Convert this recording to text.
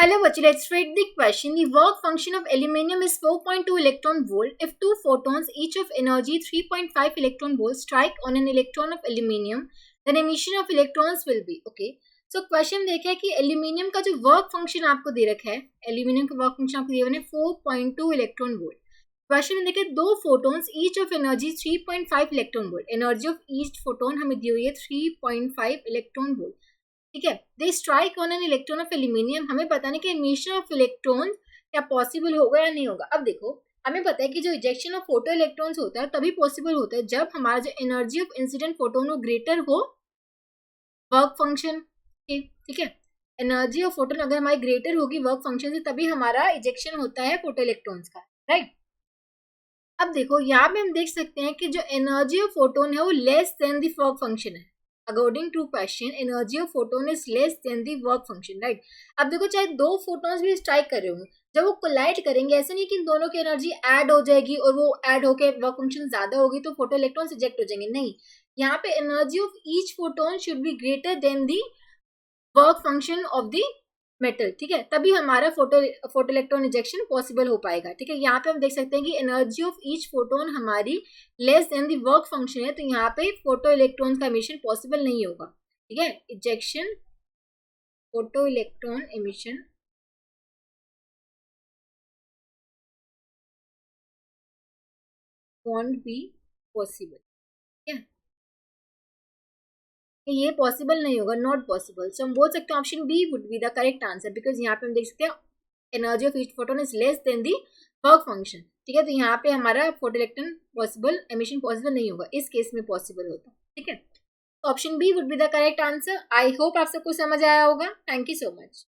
Hello, Vachi. Let's read the question. The work function of aluminium is 4.2 electron volt. If two photons, each of energy 3.5 electron volts, strike on an electron of aluminium, then emission of electrons will be. Okay. So question देखा है कि aluminium का जो work function आपको दे रखा है, aluminium का work function आपको दिया है 4.2 इलेक्ट्रॉन वोल्ट. क्वेश्चन में देखे दो photons each of energy 3.5 electron volt. Energy of each photon हमें दी हुई है 3.5 इलेक्ट्रॉन वोल्ट. ठीक है. They strike on an electron of aluminium. हमें पता नहीं कि इमिशन ऑफ इलेक्ट्रॉन क्या पॉसिबल होगा या नहीं होगा. अब देखो हमें पता है कि जो इजेक्शन ऑफ फोटो इलेक्ट्रॉन्स होता है तभी पॉसिबल होता है जब हमारा जो एनर्जी ऑफ इंसिडेंट फोटोन वो ग्रेटर हो वर्क फंक्शन. ठीक है. एनर्जी ऑफ फोटोन अगर हमारी ग्रेटर होगी वर्क फंक्शन से तभी हमारा इजेक्शन होता है फोटो इलेक्ट्रॉन्स का. राइट. अब देखो यहाँ पे हम देख सकते हैं कि जो एनर्जी ऑफ फोटोन है वो less than the work function है. According to question energy of photon is less than the work function. Right. अब देखो चाहे दो फोटोन्स भी स्ट्राइक कर रहे होंगे, जब वो कोलाइड करेंगे ऐसा नहीं कि इन दोनों की एनर्जी ऐड हो जाएगी और वो ऐड होके वर्क फंक्शन ज्यादा होगी तो फोटो इलेक्ट्रॉन्स इजेक्ट हो जाएंगे. नहीं, यहाँ पे energy of each photon should be greater than the work function of the metal. ठीक है. तभी हमारा फोटो इलेक्ट्रॉन इजेक्शन पॉसिबल हो पाएगा. ठीक है. यहाँ पे हम देख सकते हैं कि एनर्जी ऑफ ईच फोटोन हमारी less than the work function है तो यहाँ पे फोटो इलेक्ट्रॉन का इमिशन पॉसिबल नहीं होगा. ठीक है. Ejection photo electron emission want be possible. ठीक है. ये पॉसिबल नहीं होगा, नॉट पॉसिबल. सो हम बोल सकते हैं option B would be the correct answer because यहाँ पे हम देख सकते हैं energy of each photon is less than the work function. ठीक है. तो यहाँ पे हमारा photo electron possible emission possible नहीं होगा, इस केस में पॉसिबल होता. ठीक है. Option B would be the correct answer. I hope आप सबको समझ आया होगा. Thank you so much.